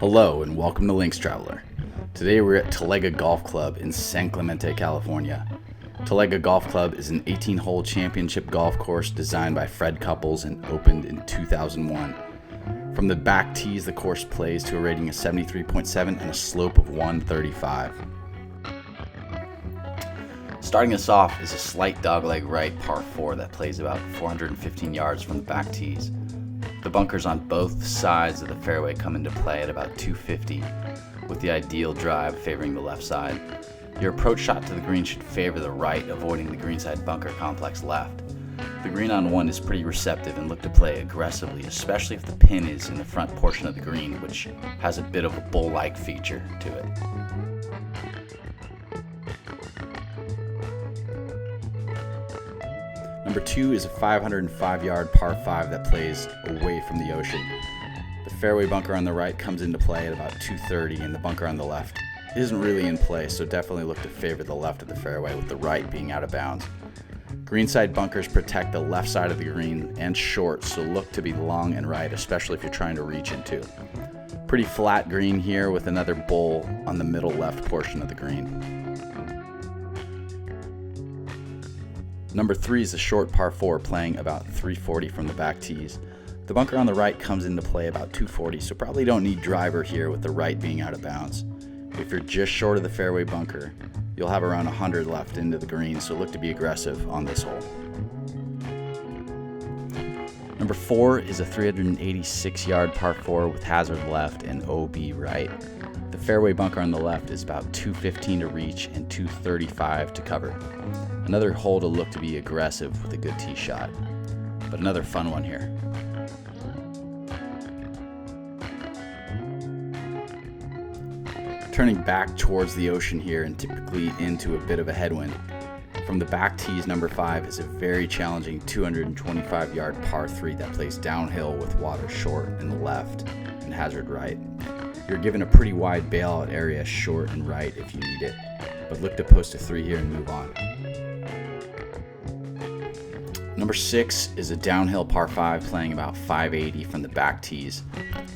Hello and welcome to Linxtraveler. Today we're at Talega Golf Club in San Clemente, California. Talega Golf Club is an 18-hole championship golf course designed by Fred Couples and opened in 2001. From the back tees, the course plays to a rating of 73.7 and a slope of 135. Starting us off is a slight dogleg right par 4 that plays about 415 yards from the back tees. The bunkers on both sides of the fairway come into play at about 250, with the ideal drive favoring the left side. Your approach shot to the green should favor the right, avoiding the greenside bunker complex left. The green on one is pretty receptive and look to play aggressively, especially if the pin is in the front portion of the green, which has a bit of a bull-like feature to it. Number 2 is a 505-yard par 5 that plays away from the ocean. The fairway bunker on the right comes into play at about 230, and the bunker on the left isn't really in play, so definitely look to favor the left of the fairway, with the right being out of bounds. Greenside bunkers protect the left side of the green and short, so look to be long and right, especially if you're trying to reach into. Pretty flat green here with another bull on the middle left portion of the green. Number 3 is a short par 4 playing about 340 from the back tees. The bunker on the right comes into play about 240, so probably don't need driver here with the right being out of bounds. If you're just short of the fairway bunker, you'll have around 100 left into the green, so look to be aggressive on this hole. Number 4 is a 386-yard par 4 with hazard left and OB right. The fairway bunker on the left is about 215 to reach and 235 to cover. Another hole to look to be aggressive with a good tee shot, but another fun one here. Turning back towards the ocean here and typically into a bit of a headwind. From the back tees, number 5 is a very challenging 225-yard par 3 that plays downhill with water short in the left and hazard right. You're given a pretty wide bailout area short and right if you need it, but look to post a 3 here and move on. Number 6 is a downhill par 5 playing about 580 from the back tees.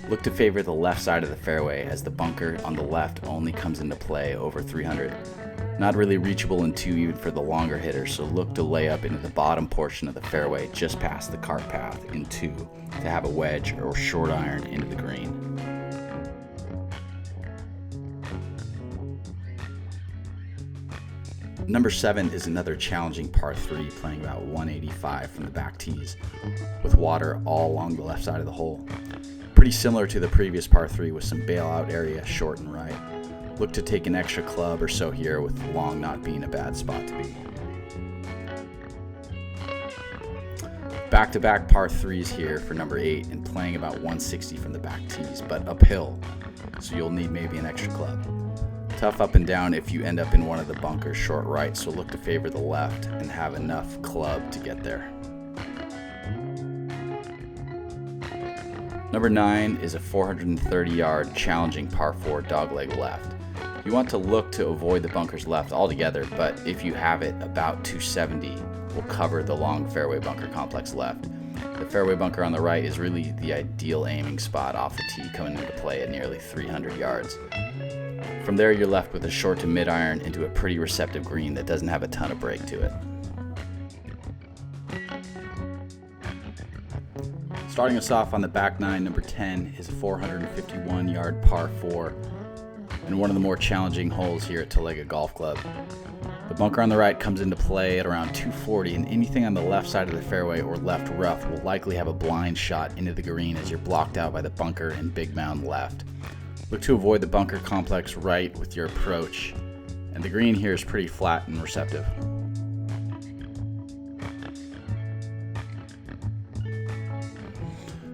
Look to favor the left side of the fairway as the bunker on the left only comes into play over 300. Not really reachable in 2 even for the longer hitter, so look to lay up into the bottom portion of the fairway just past the cart path in 2 to have a wedge or short iron into the green. Number 7 is another challenging par 3 playing about 185 from the back tees with water all along the left side of the hole. Pretty similar to the previous par 3 with some bailout area short and right. Look to take an extra club or so here, with long not being a bad spot to be. Back-to-back par 3s here for number 8 and playing about 160 from the back tees, but uphill, so you'll need maybe an extra club. Tough up and down if you end up in one of the bunkers short right, so look to favor the left and have enough club to get there. Number 9 is a 430-yard challenging par 4 dogleg left. You want to look to avoid the bunkers left altogether, but if you have it, about 270 will cover the long fairway bunker complex left. The fairway bunker on the right is really the ideal aiming spot off the tee, coming into play at nearly 300 yards. From there, you're left with a short to mid iron into a pretty receptive green that doesn't have a ton of break to it. Starting us off on the back 9, number 10 is a 451-yard par 4 and one of the more challenging holes here at Talega Golf Club. The bunker on the right comes into play at around 240, and anything on the left side of the fairway or left rough will likely have a blind shot into the green as you're blocked out by the bunker and big mound left. Look to avoid the bunker complex right with your approach, and the green here is pretty flat and receptive.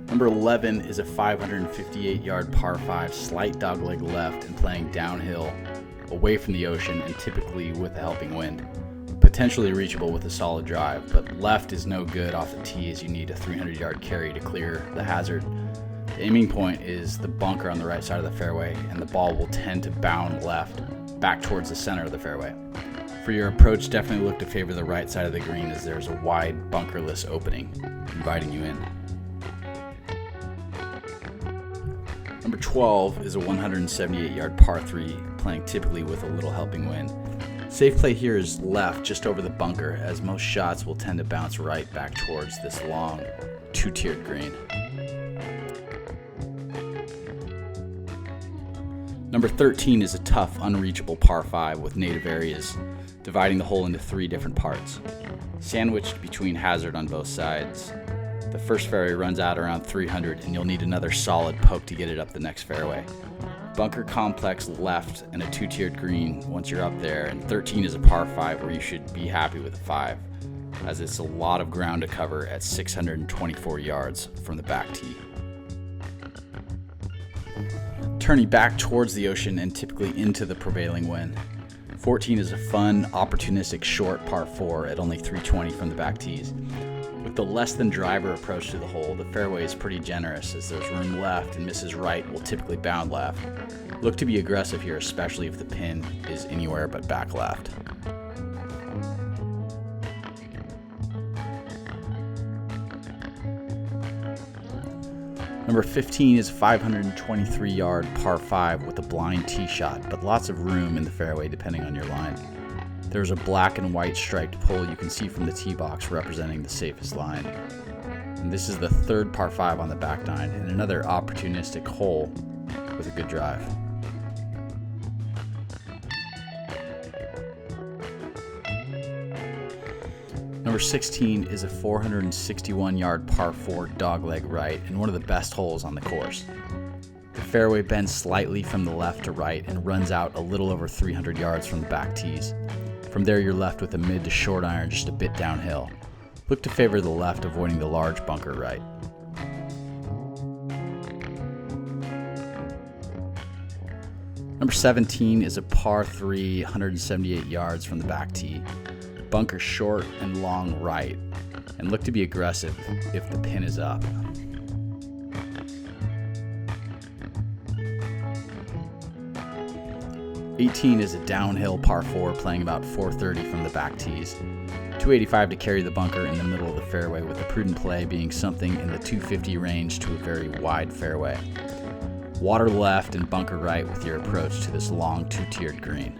Number 11 is a 558-yard par 5 slight dogleg left and playing downhill away from the ocean and typically with a helping wind. Potentially reachable with a solid drive, but left is no good off the tee as you need a 300-yard carry to clear the hazard. The aiming point is the bunker on the right side of the fairway, and the ball will tend to bound left back towards the center of the fairway. For your approach, definitely look to favor the right side of the green as there's a wide bunkerless opening inviting you in. Number 12 is a 178-yard par 3, playing typically with a little helping wind. Safe play here is left just over the bunker, as most shots will tend to bounce right back towards this long, two-tiered green. Number 13 is a tough, unreachable par 5 with native areas, dividing the hole into 3 different parts. Sandwiched between hazard on both sides, the first fairway runs out around 300 and you'll need another solid poke to get it up the next fairway. Bunker complex left and a 2-tiered green once you're up there, and 13 is a par 5 where you should be happy with a 5, as it's a lot of ground to cover at 624 yards from the back tee. Turning back towards the ocean and typically into the prevailing wind. 14 is a fun, opportunistic short par 4 at only 320 from the back tees. With the less than driver approach to the hole, the fairway is pretty generous as there's room left and misses right will typically bound left. Look to be aggressive here, especially if the pin is anywhere but back left. Number 15 is a 523-yard par 5 with a blind tee shot, but lots of room in the fairway depending on your line. There's a black and white striped pole you can see from the tee box representing the safest line. And this is the 3rd par 5 on the back nine, and another opportunistic hole with a good drive. Number 16 is a 461-yard par 4 dogleg right and one of the best holes on the course. The fairway bends slightly from the left to right and runs out a little over 300 yards from the back tees. From there you're left with a mid to short iron just a bit downhill. Look to favor the left, avoiding the large bunker right. Number 17 is a par 3, 178 yards from the back tee. Bunker short and long right, and look to be aggressive if the pin is up. '18 is a downhill par 4 playing about 430 from the back tees. 285 to carry the bunker in the middle of the fairway, with a prudent play being something in the 250 range to a very wide fairway. Water left and bunker right with your approach to this long 2-tiered green.